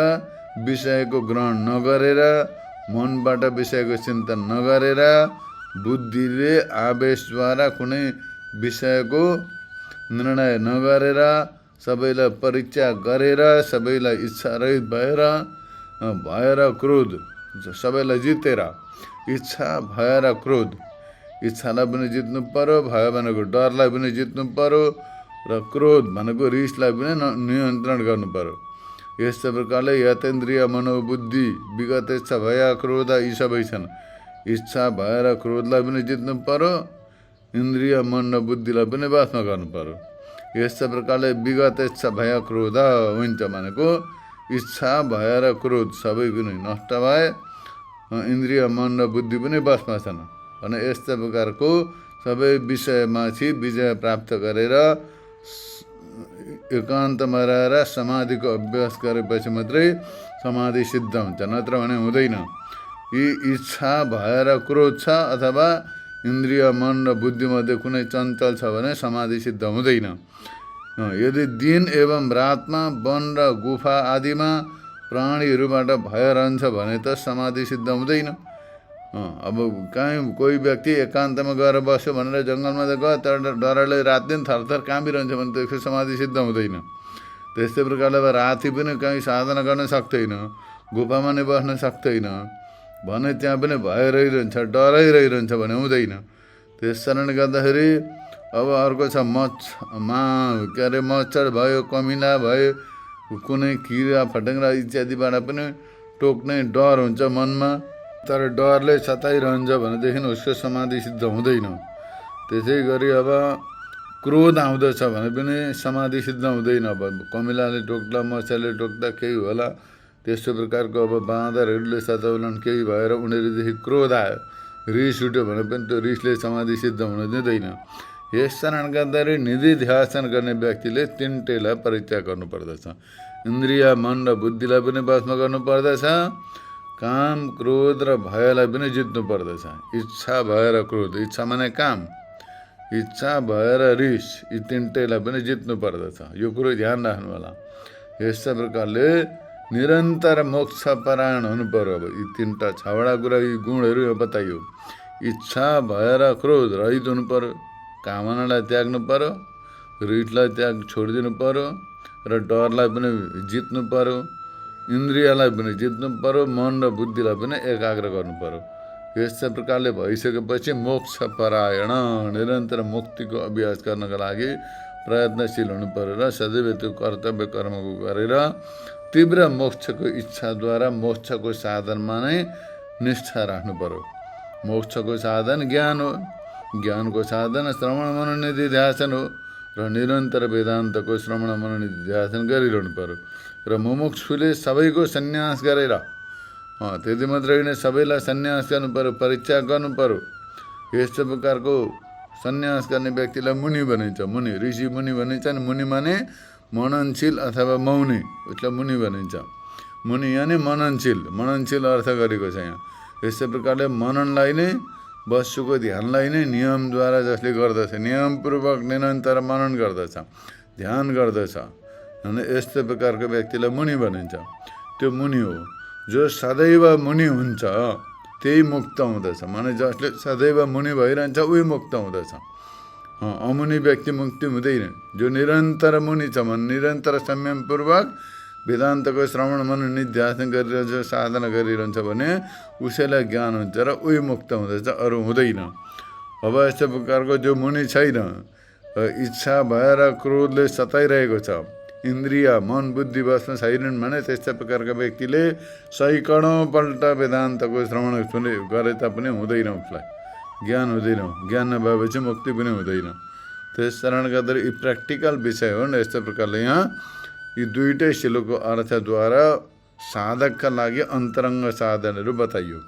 [SPEAKER 1] विषयको ग्रहण नगरेर, मनबाट विषयको चिन्तन नगरेर, बुद्धिले आवेशद्वारा कुनै विषयको निर्णय नगरेर, सबैलाई परीक्षा गरेर, सबैलाई इच्छारहित भएर क्रोध, सबैलाई जितेर, इच्छा भएर क्रोध, इच्छालाई पनि जित्नु पर्यो, भय भनेको डरलाई पनि जित्नु पर्यो, र क्रोध भनेको रिसलाई पनि नियन्त्रण गर्नु पर्यो। यस्तो प्रकारले यतेन्द्रिय मनोबुद्धि विगत इच्छा भय क्रोध यी सबै छन्। इच्छा भएर क्रोधलाई पनि जित्नु पर्यो, इन्द्रिय मन र बुद्धिलाई पनि वासमा गर्नु पर्यो। यस्तो प्रकारले विगत इच्छा भय क्रोध हुन्छ भनेको इच्छा भएर क्रोध सबै पनि नष्ट भए, इन्द्रिय मन र बुद्धि पनि वासमा छन् भने यस्तो प्रकारको सबै विषयमाथि विजय प्राप्त गरेर एकान्तमा रहेर समाधिको अभ्यास गरेपछि मात्रै समाधि सिद्ध हुन्छ, नत्र भने हुँदैन। यी इच्छा भएर क्रोध छ अथवा इन्द्रिय मन र बुद्धिमध्ये कुनै चञ्चल छ भने समाधि सिद्ध हुँदैन। यदि दिन एवं रातमा वन र गुफा आदिमा प्राणीहरूबाट भय रहन्छ भने त समाधि सिद्ध हुँदैन। अब कहीँ कोही व्यक्ति एकान्तमा गएर बस्यो भनेर जङ्गलमा त गयो, तर डरले रात दिन थरथर काँपिरहन्छ भने त्यसको समाधि सिद्ध हुँदैन। त्यस्तै प्रकारले अब राति पनि कहीँ साधना गर्न सक्दैन, गुफामा नै बस्न सक्दैन भने त्यहाँ पनि भय रहिरहन्छ, डरै रहिरहन्छ भने हुँदैन। त्यस कारणले गर्दाखेरि अब अर्को छ मच्छर भयो, कमिला भयो, कुनै किरा फटेङ्ग्रा इत्यादिबाट पनि टोक्ने डर हुन्छ मनमा, तर डरले सताइरहन्छ भनेदेखि उसको समाधि सिद्ध हुँदैन। त्यसै गरी अब क्रोध आउँदछ भने पनि समाधि सिद्ध हुँदैन। अब कमिलाले टोक्दा, मच्छरले टोक्दा केही होला, त्यस्तो प्रकारको अब बाँदरहरूले सताउलान् केही भएर उनीहरूदेखि क्रोध आयो, रिस उठ्यो भने पनि त्यो रिसले समाधि सिद्ध हुन दिँदैन। यस कारण गर्दाखेरि निधि ध्यान गर्ने व्यक्तिले तिनटैलाई परीक्षा गर्नुपर्दछ। इन्द्रिय मन र बुद्धिलाई पनि वशमा गर्नुपर्दछ, काम क्रोध र भयलाई पनि जित्नु पर्दछ। इच्छा भएर क्रोध, इच्छा माने काम, इच्छा भएर रिस, यी तिनटैलाई पनि जित्नु पर्दछ। यो कुरो ध्यान राख्नु होला। यस्ता प्रकारले निरन्तर मोक्ष परायण हुनु पर्यो। अब यी तिनवटा छवटा कुरा, यी गुणहरू बताइयो। इच्छा भएर क्रोध रहित हुनु पर्यो, कामनालाई त्याग्नु पर्यो, रिसलाई छोडिदिनु पर्यो, र डरलाई पनि जित्नु पर्यो, इन्द्रियलाई पनि जित्नु पर्यो, मन र बुद्धिलाई पनि एकाग्र गर्नु पर्यो। यस्तै प्रकारले भइसकेपछि मोक्ष परायण, निरन्तर मुक्तिको अभ्यास गर्नका लागि प्रयत्नशील हुनु पर्यो र सदैव त्यो कर्तव्य कर्मको गरेर तीव्र मोक्षको इच्छाद्वारा मोक्षको साधनमा नै निष्ठा राख्नु पर्यो। मोक्षको साधन ज्ञान हो, ज्ञानको साधन श्रवण मनन निधि ध्यान हो, र निरन्तर वेदान्तको श्रवण मनन निधि ध्यान गरिरहनु पर्यो। र मुमुक्षुले सबैको सन्यास गरेर, त्यति मात्रै होइन, सबैलाई सन्यास गर्नु पर्यो, परीक्षा गर्नु पर्यो। यस्तो प्रकारको सन्यास गर्ने व्यक्तिलाई मुनि भनिन्छ। मुनि, ऋषि मुनि भनिन्छ नि। मुनि माने मननशील अथवा मौनी, उसलाई मुनि भनिन्छ। मुनि यानि मननशील, मननशील अर्थ गरेको छ यहाँ। यस्तै प्रकारले मननलाई नै, वस्तुको ध्यानलाई नै नियमद्वारा जसले गर्दछ, नियमपूर्वक निरन्तर मनन गर्दछ, ध्यान गर्दछ, अनि यस्तो प्रकारको व्यक्तिलाई मुनि भनिन्छ। त्यो मुनि हो। जो सदैव मुनि हुन्छ त्यही मुक्त हुँदछ। माने जसले सदैव मुनि भइरहन्छ उही मुक्त हुँदछ। अमुनि व्यक्ति मुक्ति हुँदैन। जो निरन्तर मुनि छ भने, निरन्तर संयमपूर्वक वेदान्तको श्रवण मनन निध्यासन गरिरहन्छ, साधना गरिरहन्छ भने उसैलाई ज्ञान हुन्छ र उही मुक्त हुँदछ, अरू हुँदैन। अब यस्तो प्रकारको जो मुनि छैन, इच्छा भएर क्रोधले सताइरहेको छ, इन्द्रिय मन बुद्धि बस्न छैनन् भने त्यस्तै प्रकारका व्यक्तिले सैकडौँपल्ट वेदान्तको श्रवण गरे तापनि हुँदैन, उसलाई ज्ञान हुँदैन। ज्ञान नभएपछि मुक्ति पनि हुँदैन। त्यस कारणले गर्दा यी प्र्याक्टिकल विषय हो। यस्तो प्रकारले यहाँ यी दुईटै श्लोकको अर्थद्वारा साधकका लागि अन्तरङ्ग साधनहरू बताइयो।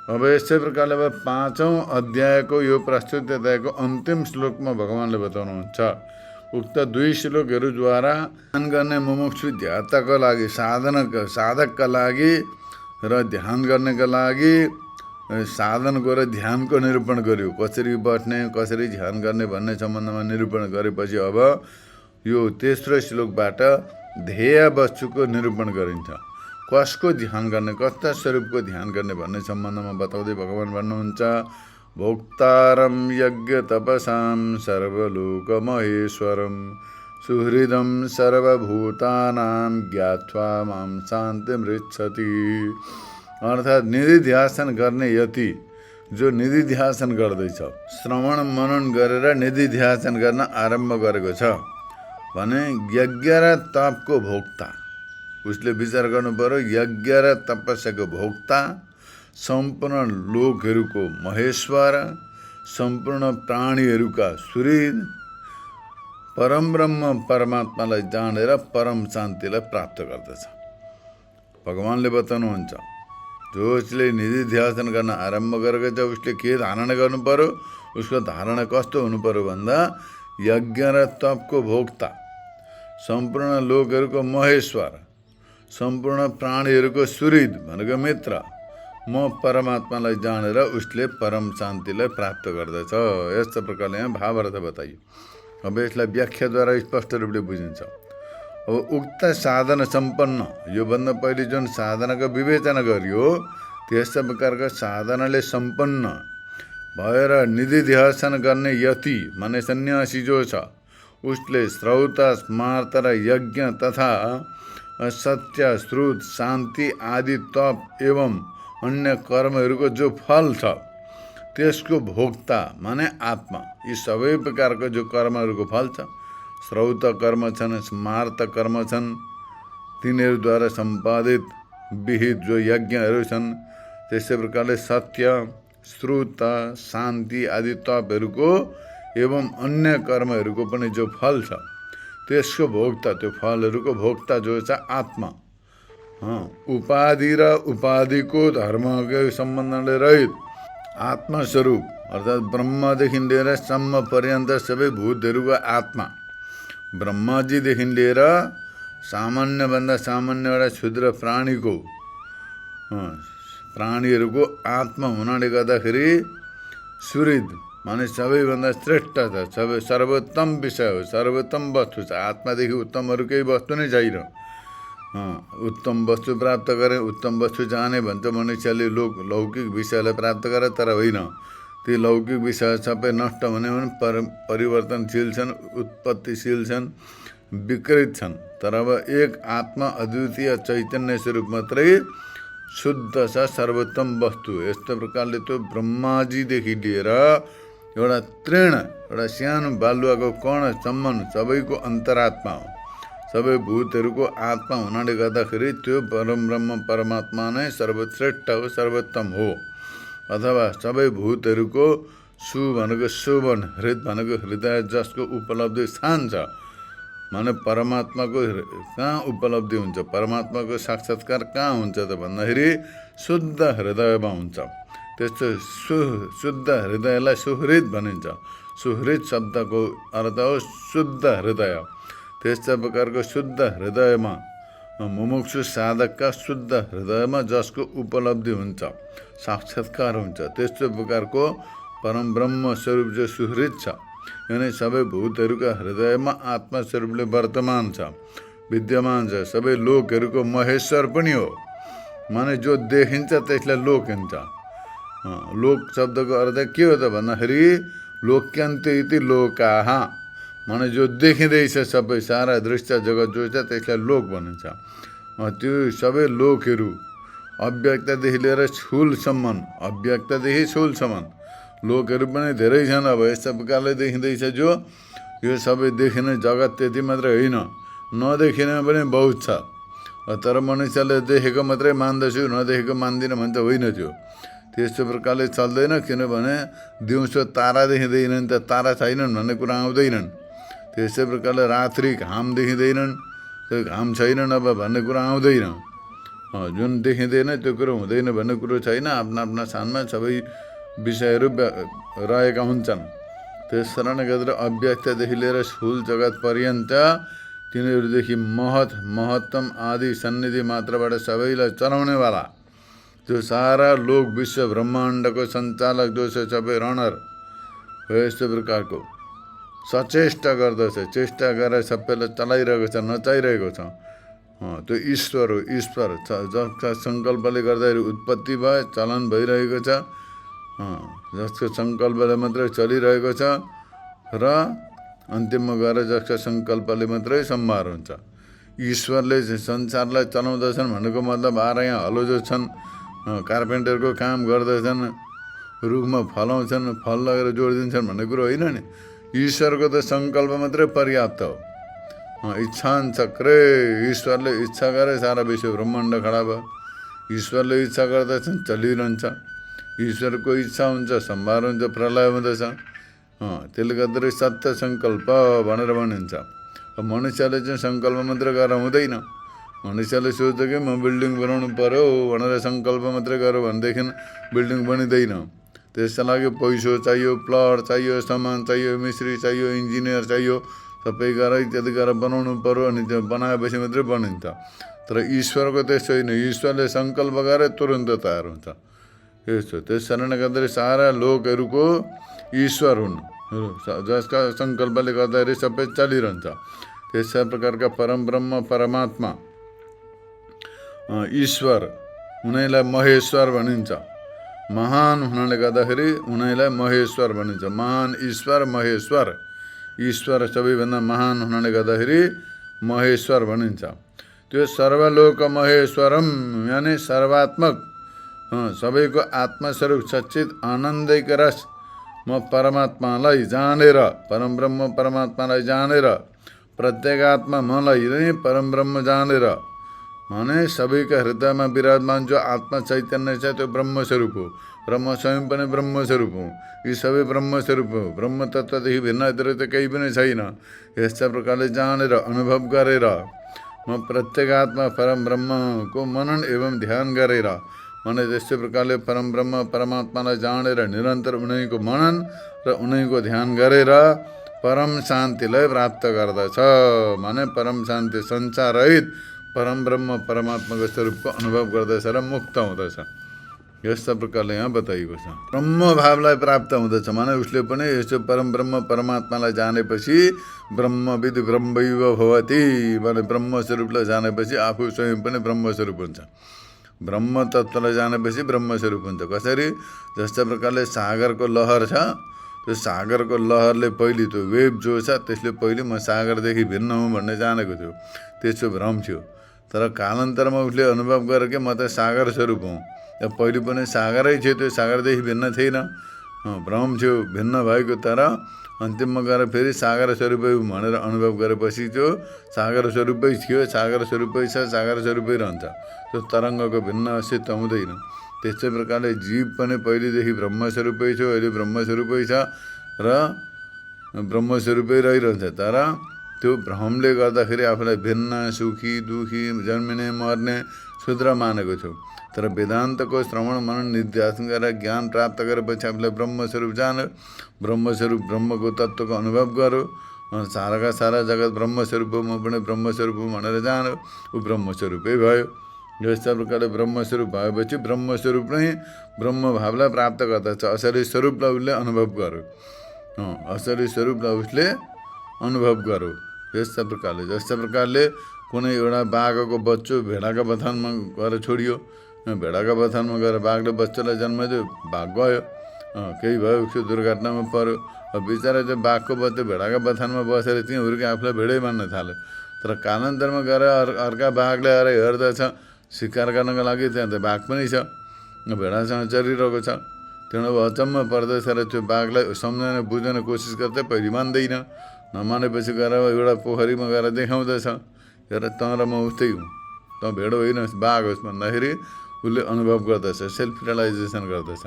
[SPEAKER 1] अब यस्तै प्रकारले अब 5औं अध्यायको यो प्रस्तुत अध्यायको अन्तिम श्लोकमा भगवानले बताउनुहुन्छ, उक्त दुई श्लोकहरूद्वारा ध्यान गर्ने मुमुक्षु ध्याताको लागि, साधकका लागि र ध्यान गर्नेका लागि साधनको र ध्यानको निरूपण गर्यो। कसरी बस्ने, कसरी ध्यान गर्ने भन्ने सम्बन्धमा निरूपण गरेपछि अब यो तेस्रो श्लोकबाट ध्येय वस्तुको निरूपण गरिन्छ। कसको ध्यान गर्ने, कस्ता स्वरूपको ध्यान गर्ने भन्ने सम्बन्धमा बताउँदै भगवान भन्नुहुन्छ, भोक्तारं यज्ञ तपसां सर्वलोक महेश्वरं सुहृदं सर्वभूतानां ज्ञात्वा मां शान्तिमृच्छति। अर्थात् निधिध्यासन गर्ने यति जो निधिध्यासन गर्दैछ, श्रवण मनन गरेर निधिध्यासन गर्न आरम्भ गरेको छ भने यज्ञ र तपको भोक्ता, उसले विचार गर्नु पर्यो। यज्ञ र तपस्याको भोक्ता, सम्पूर्ण लोकहरूको महेश्वर, सम्पूर्ण प्राणीहरूका सुहृद, परमब्रह्म परमात्मालाई जानेर परम शान्तिलाई प्राप्त गर्दछ। भगवानले बताउनुहुन्छ, जसले निधिध्यासन गर्न आरम्भ गरेको छ उसले के धारणा गर्नु पर्यो, उसको धारणा कस्तो हुनु पर्यो भन्दा यज्ञ र तपको भोक्ता, सम्पूर्ण लोकहरूको महेश्वर, सम्पूर्ण प्राणीहरूको सुहृद भनेको मित्र, म परमात्मालाई जानेर उसले परम शान्तिलाई प्राप्त गर्दछ। यस्तो प्रकारले यहाँ भावार्थ बताइयो। अब यसलाई व्याख्याद्वारा स्पष्ट रूपले बुझिन्छ। अब उक्त साधन सम्पन्न, योभन्दा पहिले जुन साधनाको विवेचना गरियो त्यस्ता प्रकारका साधनाले सम्पन्न भएर निधिध्यासन गर्ने यति माने सन्यासी जो छ उसले श्रौत, स्मार्त र यज्ञ तथा सत्य, श्रुत, शान्ति आदि तप एवं अन्य कर्महरूको जो फल छ त्यसको भोक्ता माने आत्मा। यी सबै प्रकारको जो कर्महरूको फल छ, श्रौत कर्म छन्, स्मार्त कर्म छन्, तिनीहरूद्वारा सम्पादित विहित जो यज्ञहरू छन्, त्यस्तै प्रकारले सत्य, श्रुत, शान्ति आदि तपहरूको एवं अन्य कर्महरूको पनि जो फल छ त्यसको भोक्ता, त्यो फलहरूको भोक्ता जो छ आत्मा। उपाधि र उपाधिको धर्मको सम्बन्धले रहित आत्मस्वरूप अर्थात् ब्रह्मदेखि लिएर सम्म पर्यन्त सबै भूतहरूको आत्मा, ब्रह्माजीदेखि लिएर सामान्यभन्दा सामान्य एउटा क्षुद्र प्राणीहरूको आत्मा हुनाले गर्दाखेरि सुहृद माने सबैभन्दा श्रेष्ठ छ, सर्वोत्तम विषय हो, सर्वोत्तम वस्तु छ। आत्मादेखि उत्तम अरू केही वस्तु नै छैन। उत्तम वस्तु प्राप्त गरे, उत्तम वस्तु जाने भन्छ मनुष्यले लौकिक विषयलाई प्राप्त गरे, तर होइन, ती लौकिक विषय सबै नष्ट हुने हुन्, परिवर्तनशील छन्, उत्पत्तिशील छन्, विकृत छन्। तर अब एक आत्मा अद्वितीय चैतन्य स्वरूप मात्रै शुद्ध छ, सर्वोत्तम वस्तु। यस्तो प्रकारले त्यो ब्रह्माजीदेखि लिएर एउटा तृण, एउटा सानो बालुवाको कणसम्म सबैको अन्तरात्मा हो, सबै भूतहरूको आत्मा हुनाले गर्दाखेरि त्यो परमब्रह्म परमात्मा नै सर्वश्रेष्ठ हो, सर्वोत्तम हो। अथवा सबै भूतहरूको सु भनेको शोभन, हृद भनेको हृदय जसको उपलब्धि स्थान छ, माने परमात्माको कहाँ उपलब्धि हुन्छ, परमात्माको साक्षात्कार कहाँ हुन्छ त भन्दाखेरि शुद्ध हृदयमा हुन्छ। त्यस्तो शुद्ध हृदयलाई सुहृद भनिन्छ। सुहृद शब्दको अर्थ हो शुद्ध हृदय। त्यस्तै प्रकारको शुद्ध हृदयमा मुमुक्षु साधकका शुद्ध हृदयमा जसको उपलब्धि हुन्छ, साक्षात्कार हुन्छ, त्यस्तो प्रकारको परम ब्रह्म स्वरूप जो सुहृद छ, यानी सबै भूतहरूका हृदयमा आत्मस्वरूपले वर्तमान छ, विद्यमान छ, सबै लोकहरूको महेश्वर पनि हो। माने जो देखिन्छ त्यसलाई लोक हुन्छ। लोक शब्दको अर्थ के हो त भन्दाखेरि लोक्यन्ते इति लोकाः, माने जो देखिँदैछ सबै सारा दृश्य जगत जो छ त्यसलाई लोक भनिन्छ। त्यो सबै लोकहरू अव्यक्तदेखि लिएर स्थूलसम्म, अव्यक्तदेखि स्थूलसम्म लोकहरू पनि धेरै छन्। अब यस्तो प्रकारले देखिँदैछ जो यो सबै देखिने जगत त्यति मात्रै होइन, नदेखिने पनि बहुत छ। तर मनुष्यले देखेको मात्रै मान्दछु, नदेखेको मान्दिनँ भन्छ, होइन त्यो त्यस्तो प्रकारले चल्दैन। किनभने दिउँसो तारा देखिँदैनन् त तारा छैनन् भन्ने कुरा आउँदैनन्। त्यस्तै प्रकारले रात्रि घाम देखिँदैनन्, त्यो घाम छैनन् अब भन्ने कुरा आउँदैन। जुन देखिँदैन त्यो कुरो हुँदैन भन्ने कुरो छैन। आफ्ना आफ्ना स्थानमा सबै विषयहरू रहेका हुन्छन्। त्यस कारणले गर्दा अव्यक्तदेखि लिएर स्थूल जगत पर्यन्त तिनीहरूदेखि महत्तम आदि सन्निधि मात्रबाट सबैलाई चलाउनेवाला जो सारा लोक विश्व ब्रह्माण्डको सञ्चालक जो छ, सबै रनर हो, यस्तो प्रकारको सचेष्टा गर्दछ, चेष्टा गरेर सबैलाई चलाइरहेको छ, नचाइरहेको छ। त्यो ईश्वर हो। ईश्वर जसका सङ्कल्पले गर्दाखेरि उत्पत्ति भयो, चलन भइरहेको छ, जसको सङ्कल्पले मात्रै चलिरहेको छ र अन्तिममा गएर जसका सङ्कल्पले मात्रै सम्हार हुन्छ। ईश्वरले संसारलाई चलाउँदछन् भनेको मतलब यहाँ हलो जोत्छन्, कार्पेन्टरको काम गर्दछन्, रुखमा फलाउँछन्, फल लगेर जोडिदिन्छन् भन्ने कुरो होइन नि। ईश्वरको त सङ्कल्प मात्रै पर्याप्त हो। इच्छाञ्चक्रे ईश्वरले इच्छा गरे सारा विश्व ब्रह्माण्ड खडा भयो। ईश्वरले इच्छा गर्दछन्, चलिरहन्छ। ईश्वरको इच्छा हुन्छ, सम्भार हुन्छ, प्रलय हुँदछ। त्यसले गर्दाखेरि सत्य सङ्कल्प भनेर भनिन्छ। मनुष्यले चाहिँ सङ्कल्प मात्रै गरेर हुँदैन। मनुष्यले सोच्छ कि म बिल्डिङ बनाउनु पर्यो भनेर सङ्कल्प मात्रै गऱ्यो भनेदेखि बिल्डिङ बनिँदैन। त्यसका लागि पैसो चाहियो, प्लट चाहियो, सामान चाहियो, मिस्त्री चाहियो, इन्जिनियर चाहियो, सबै गरेर इत्यादि गरेर बनाउनु पर्यो। अनि त्यो बनाएपछि मात्रै बनिन्छ। तर ईश्वरको त्यस्तो होइन। ईश्वरले सङ्कल्प गरे तुरन्त तयार हुन्छ। यस्तो त्यस कारणले गर्दाखेरि सारा लोकहरूको ईश्वर हुन्, जसका सङ्कल्पले गर्दाखेरि सबै चलिरहन्छ। त्यसै प्रकारका परम ब्रह्म परमात्मा ईश्वर उनीलाई महेश्वर भनिन्छ। महान हुनाले गर्दाखेरि उनीलाई महेश्वर भनिन्छ। महान ईश्वर महेश्वर। ईश्वर सबैभन्दा महान हुनाले गर्दाखेरि महेश्वर भनिन्छ। त्यो सर्वलोक महेश्वरम यानि सर्वात्मक, सबैको आत्मस्वरूप सच्चित आनन्दिक रस म परमात्मालाई जानेर, परमब्रह्म परमात्मालाई जानेर, प्रत्येगात्मा मलाई नै परमब्रह्म जानेर, माने सबैका हृदयमा विराजमान जो आत्मा चैतन्य छ त्यो ब्रह्मस्वरूप हो। ब्रह्म स्वयं पनि ब्रह्मस्वरूप हो। यी सबै ब्रह्मस्वरूप हो। ब्रह्म तत्त्वदेखि भिन्न त केही पनि छैन। यस्ता प्रकारले जानेर अनुभव गरेर म प्रत्येगात्मा परम ब्रह्मको मनन एवं ध्यान गरेर, माने त्यस्तै प्रकारले परम ब्रह्म परमात्मालाई जानेर निरन्तर उनीको मनन र उनीको ध्यान गरेर परम शान्तिलाई प्राप्त गर्दछ। माने परम शान्ति संसाररहित परम ब्रह्म परमात्माको स्वरूपको अनुभव गर्दछ र मुक्त हुँदछ। यस्ता प्रकारले यहाँ बताइएको छ। ब्रह्म भावलाई प्राप्त हुँदछ माने उसले पनि यस्तो परम ब्रह्म परमात्मालाई जानेपछि ब्रह्मविद ब्रह्मैव भवति, माने ब्रह्म स्वरूपलाई जानेपछि आफू स्वयं पनि ब्रह्मस्वरूप हुन्छ। ब्रह्म तत्त्वलाई जानेपछि ब्रह्मस्वरूप हुन्छ। कसरी? जस्तो प्रकारले सागरको लहर छ, त्यो सागरको लहरले पहिले त्यो वेभ जो छ त्यसले पहिले म सागरदेखि भिन्न हुँ भन्ने जानेको थियो, त्यसो भ्रम थियो। तर कालान्तरमा उसले अनुभव गर्यो कि म त सागर स्वरूप हुँ। पहिले पनि सागरै थियो, त्यो सागरदेखि भिन्न थिएन, भ्रम थियो भिन्न भएको। तर अन्तिममा गएर फेरि सागर स्वरूपै भनेर अनुभव गरेपछि त्यो सागर स्वरूपै थियो, सागर स्वरूपै छ, सागर स्वरूपै रहन्छ। त्यो तरङ्गको भिन्न अस्तित्व हुँदैन। त्यस्तै प्रकारले जीव पनि पहिलेदेखि ब्रह्मस्वरूपै थियो, अहिले ब्रह्मस्वरूपै छ र ब्रह्मस्वरूपै रहिरहन्छ। तर त्यो भ्रमले गर्दाखेरि आफूलाई भिन्न सुखी दुखी जन्मिने मर्ने शूद्र मानेको छु। तर वेदान्तको श्रवण मनन निध्यासन गरेर ज्ञान प्राप्त गरेपछि आफूलाई ब्रह्मस्वरूप जान, ब्रह्मस्वरूप ब्रह्मको तत्त्वको अनुभव गरो, साराका सारा जगत ब्रह्मस्वरूप हो, म पनि ब्रह्मस्वरूप हो भनेर जान, ऊ ब्रह्मस्वरूपै भयो। यस्ता प्रकारले ब्रह्मस्वरूप भएपछि ब्रह्मस्वरूप नै ब्रह्म भावलाई प्राप्त गर्दछ। असली स्वरूपलाई उसले अनुभव गरो, असली स्वरूपलाई उसले अनुभव गरो। यस्ता प्रकारले जस्ता प्रकारले कुनै एउटा बाघको बच्चो भेडाका बथानमा गएर छोडियो, भेडाका बथानमा गएर बाघले बच्चालाई जन्म दियो, बाघ गयो, केही भयो उसको दुर्घटनामा पर्यो। अब बिचरा त्यो बाघको बच्चो भेडाका बथानमा बसेर त्यहीँ हुर्के आफूलाई भेडै मान्न थाल्यो। तर कालान्तरमा गएर अर्का बाघले आएर हेर्दछ, शिकार गर्नको लागि त्यहाँ त बाघ पनि छ, भेडासँग चलिरहेको छ। त्यहाँबाट अचम्म पर्दछ र त्यो बाघलाई सम्झाउन बुझ्न कोसिस गर्दै पहिले मान्दैन, नमानेपछि गएर एउटा पोखरीमा गएर देखाउँदछ, हेर तँ र म उस्तै हुँ, तँ भेडो होइन बाघ होस् भन्दाखेरि उसले अनुभव गर्दछ, सेल्फ रियलाइजेसन गर्दछ।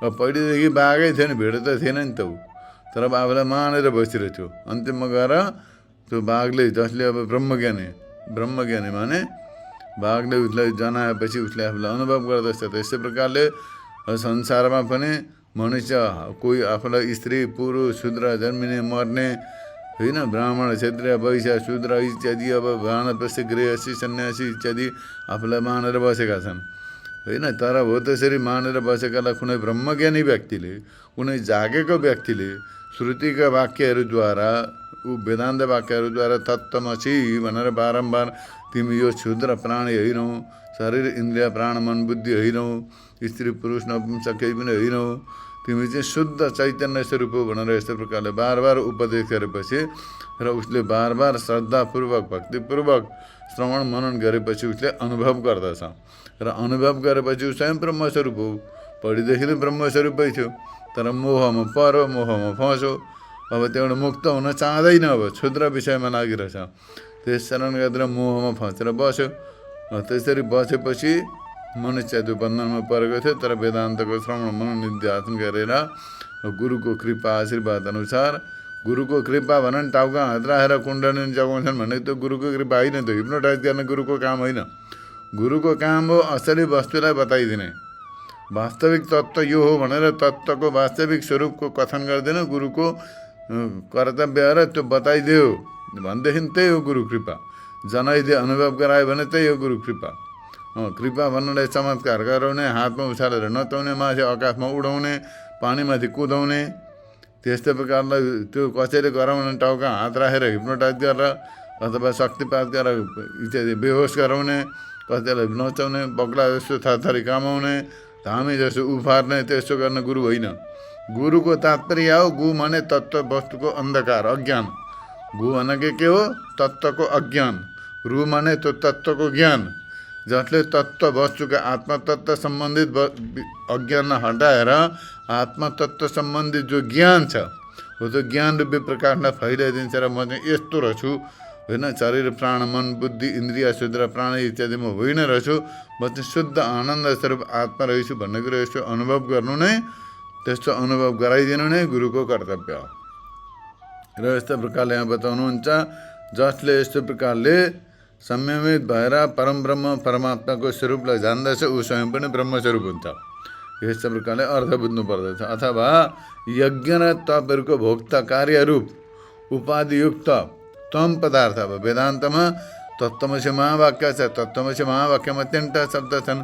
[SPEAKER 1] अब पहिलेदेखि बाघै थियो नि, भेडो त थिएन नि त ऊ, तर अब आफूलाई मानेर बसिरहेको थियो। अन्तिममा गएर त्यो बाघले, जसले अब ब्रह्मज्ञानी माने बाघले उसलाई जनाएपछि उसले आफूलाई अनुभव गर्दछ। त्यस्तै प्रकारले संसारमा पनि मनुष्य कोही आफूलाई स्त्री पुरुष शूद्र जन्मिने मर्ने होइन, ब्राह्मण क्षत्रिय वैश्य शूद्र इत्यादि, अब वानप्रस्थ गृहस्थी सन्यासी इत्यादि आफूलाई मानेर बसेका छन् होइन। तर हो त्यसरी मानेर बसेकालाई कुनै ब्रह्मज्ञानी व्यक्तिले, कुनै जागेको व्यक्तिले श्रुतिका वाक्यहरूद्वारा, ऊ वेदान्त वाक्यहरूद्वारा तत्त्वमसि भनेर बारम्बार तिमी यो क्षुद्र प्राणी होइनौ, शरीर इन्द्रिय प्राण मन बुद्धि होइनौ, स्त्री पुरुष नपुंसक केही पनि होइनौ, तिमी चाहिँ शुद्ध चैतन्य स्वरूप हो भनेर यस्तो प्रकारले बार बार उपदेश गरेपछि र उसले बार बार श्रद्धापूर्वक भक्तिपूर्वक श्रवण मनन गरेपछि उसले अनुभव गर्दछ। र अनुभव गरेपछि ऊ स्वयं ब्रह्मस्वरूप हो। पहिलेदेखि नै ब्रह्मस्वरूपै थियो, तर मोहमा पर्यो, मोहमा फस्यो, अब त्यहाँबाट मुक्त हुन चाहँदैन, अब क्षुद्र विषयमा लागिरहेछ। त्यस कारणले गर्दा मोहमा फसेर बस्यो। त्यसरी बसेपछि मनुष्य त्यो बन्धनमा परेको थियो। तर वेदान्तको श्रवण मनन निध्यासन गरेर गुरुको कृपा आशीर्वाद अनुसार, गुरुको कृपा भने टाउका हात राखेर कुण्डली जगाउँछन् भने त्यो गुरुको कृपा होइन, त्यो हिप्नोटाइज गर्ने गुरुको काम होइन। गुरुको काम हो असली वस्तुलाई बताइदिने, वास्तविक तत्त्व यो हो भनेर तत्त्वको वास्तविक स्वरूपको कथन गर्दैन, गुरुको कर्तव्य र त्यो बताइदियो भनेदेखि त्यही हो गुरु कृपा। जनाइदिए अनुभव गरायो भने त्यही हो गुरु कृपा। कृपा भन्नुलाई चमत्कार गराउने, हातमा उछालेर नचाउने, माथि आकाशमा उडाउने, पानीमाथि कुदाउने, त्यस्तै प्रकारलाई त्यो कसैले गराउने, टाउका हात राखेर हिप्नोटाइज गरेर अथवा शक्तिपात गरेर इत्यादि बेहोस गराउने, कसैलाई नचाउने, बग्ला जस्तो थरथरी कामाउने, धामी जस्तो उफार्ने, त्यस्तो गर्ने गुरु होइन। गुरुको तात्पर्य हो, गु माने तत्त्व वस्तुको अन्धकार अज्ञान। गु भनेको के हो? तत्त्वको अज्ञान। रु माने त्यो तत्त्वको ज्ञान, जसले तत्त्व वस्तुका आत्मतत्त्व सम्बन्धित अज्ञानलाई हटाएर आत्मतत्त्व सम्बन्धित जो ज्ञान छ हो त्यो ज्ञान रूपी प्रकाशलाई फैलाइदिन्छ। र म चाहिँ यस्तो रहेछु होइन, शरीर प्राण मन बुद्धि इन्द्रिय शुद्र प्राण इत्यादि म होइन रहेछु, म चाहिँ शुद्ध आनन्द स्वरूप आत्मा रहेछु भन्ने कुरो यस्तो अनुभव गर्नु नै, त्यस्तो अनुभव गराइदिनु नै गुरुको कर्तव्य हो। र यस्तो प्रकारले यहाँ बताउनुहुन्छ, जसले यस्तो प्रकारले संयमित भएर परमब्रह्म परमात्माको स्वरूपलाई जान्दछ ऊ स्वयं पनि ब्रह्मस्वरूप हुन्छ। यस्तो प्रकारले अर्थ बुझ्नु पर्दछ। अथवा यज्ञ र तपहरूको भोक्ता कार्यरूप उपाधियुक्त तम पदार्थ। अब वेदान्तमा तत्त्वमसि महावाक्य छ। तत्त्वमसि महावाक्यमा 3टा शब्द छन्।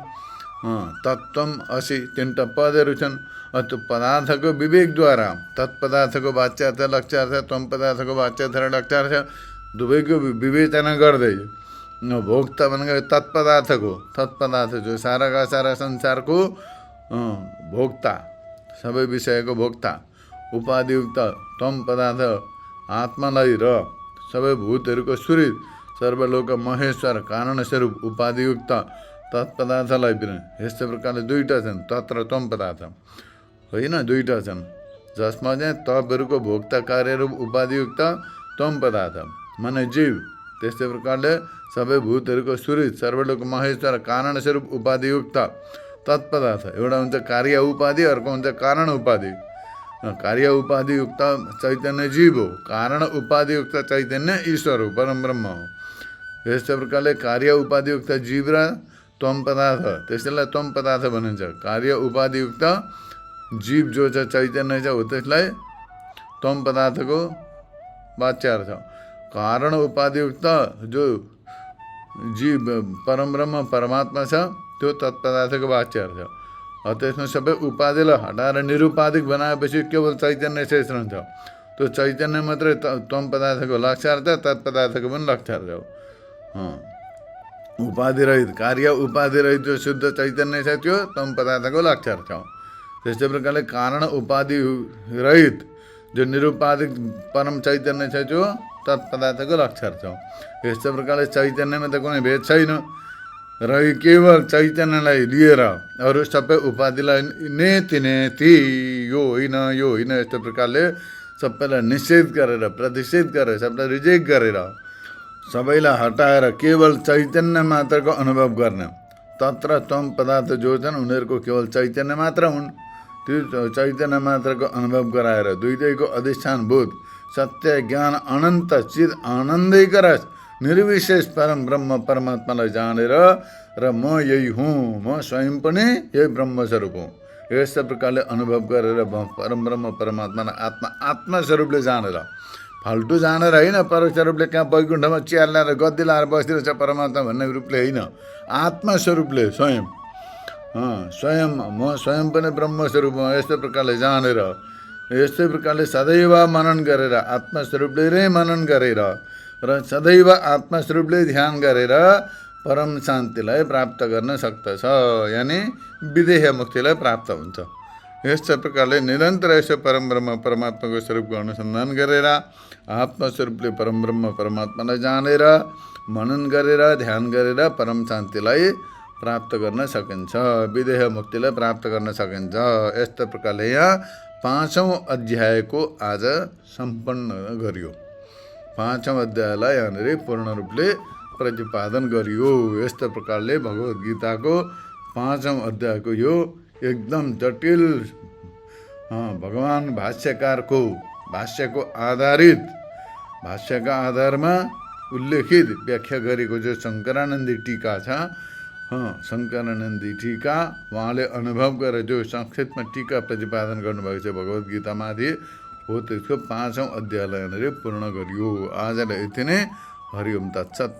[SPEAKER 1] तत्त्वम असि 3टा पदहरू छन्। त्यो पदार्थको विवेकद्वारा तत्पदार्थको वाच्यार्थ लक्ष्यार्थ, तम पदार्थको वाच्यार्थ र लक्ष्यार्थ दुवैको विवेचना गर्दै भोक्ता भनेको तत्पदार्थ जो साराका सारा संसारको भोक्ता, सबै विषयको भोक्ता, उपाधियुक्त तम पदार्थ आत्मालाई र सबै भूतहरूको सुहृद सर्वलोक महेश्वर कारण स्वरूप उपाधियुक्त तत्पदार्थलाई पनि यस्तो प्रकारले 2टा छन्। तत् र तम पदार्थ होइन, 2टा छन्, जसमा चाहिँ तपहरूको भोक्ता कार्यरूप उपाधियुक्त तम पदार्थ माने जीव, त्यस्तै प्रकारले सबै भूतहरूको सुहृद सर्वलोक महेश्वर कारण स्वरूप उपाधियुक्त तत्पदार्थ। एउटा हुन्छ कार्य उपाधि, अर्को हुन्छ कारण उपाधि। कार्य उपाधि युक्त चैतन्य जीव हो, कारण उपाधि युक्त चैतन्य ईश्वर हो, परम ब्रह्म हो। यस्तै प्रकारले कार्य उपाधि युक्त जीव र त्वम पदार्थ, त्यसैलाई त्वम पदार्थ भनिन्छ। कार्य उपाधि युक्त जीव जो छ चैतन्य छ हो, त्यसलाई त्वम पदार्थको वाच्यार्थ। कारण उपाधियुक्त जो जीव परम ब्रह्म परमात्मा छ त्यो तत्पदार्थको वाच्यार्थ। त्यसमा सबै उपाधिलाई हटाएर निरुपाधिक बनाएपछि केवल चैतन्य शेष रहन्छ। त्यो चैतन्य मात्रै त्वम पदार्थको लक्ष्यार्थ, तत्पदार्थको पनि लक्ष्यार्थ हो। उपाधिरहित, कार्य उपाधिरहित जो शुद्ध चैतन्य छ त्यो त्वम पदार्थको लक्ष्यार्थ हो। त्यस्तै प्रकारले कारण उपाधि रहित जो निरुपाधिक परम चैतन्य छ त्यो तत्पदार्थको लक्ष्यार्थ हो। यस्तै प्रकारले चैतन्यमा त कुनै भेद छैन, र केवल चैतन्यलाई लिएर अरू सबै उपाधिलाई नेति नेति यो होइन यो होइन यस्तो प्रकारले सबैलाई निषेध गरेर, प्रतिषेध गरेर, सबैलाई रिजेक्ट गरेर, सबैलाई हटाएर केवल चैतन्य मात्रको अनुभव गर्ने, तत्र त्वम पदार्थ जो छन् उनीहरूको केवल चैतन्य मात्र हुन्। त्यो चैतन्य मात्रको अनुभव गराएर दुईटैको अधिष्ठान बोध सत्य ज्ञान अनन्त चित आनन्दैका रस निर्विशेष परम ब्रह्म परमात्मालाई जानेर र म यही हुँ, म स्वयं पनि यही ब्रह्मस्वरूप हुँ, यस्तो प्रकारले अनुभव गरेर परम ब्रह्म परमात्मालाई आत्मा स्वरूपले जानेर, फाल्टु जानेर होइन, परोक्ष रूपले कहाँ वैकुण्ठमा चियार ल्याएर गद्दी लाएर बसिरहेछ परमात्मा भन्ने रूपले होइन, आत्मस्वरूपले स्वयं स्वयं म स्वयं पनि ब्रह्मस्वरूप हुँ यस्तो प्रकारले जानेर, यस्तै प्रकारले सदैव मनन गरेर, आत्मस्वरूपले नै मनन गरेर र सदैव आत्मस्वरूपले ध्यान गरेर परम शान्तिलाई प्राप्त गर्न सक्दछ, यानि विदेह मुक्तिलाई प्राप्त हुन्छ। यस्तै प्रकारले निरन्तर यसो परम ब्रह्म परमात्माको स्वरूपको अनुसन्धान गरेर आत्मस्वरूपले परम ब्रह्म परमात्मालाई जानेर मनन गरेर ध्यान गरेर परम शान्तिलाई प्राप्त गर्न सकिन्छ, विदेह मुक्तिलाई प्राप्त गर्न सकिन्छ। यस्तो प्रकारले यहाँ 5औं अध्यायको आज सम्पन्न गरियो। 5औं अध्यायलाई यहाँनिर पूर्ण रूपले प्रतिपादन गरियो। यस्तो प्रकारले भगवत गीताको 5औं अध्यायको यो एकदम जटिल भगवान भाष्यकारको भाष्यको आधारित, भाष्यका आधारमा उल्लेखित व्याख्या गरेको जो शङ्करानन्दी टीका छ, शङ्करानन्दी टीका उहाँले अनुभव गरेर जो संक्षिप्तमा टीका प्रतिपादन गर्नुभएको छ भगवत गीतामाथि हो, त्यसको 5औं अध्यायलाई यहाँनिर पूर्ण गरियो। आजलाई यति नै। हरि ओम तत्सत्।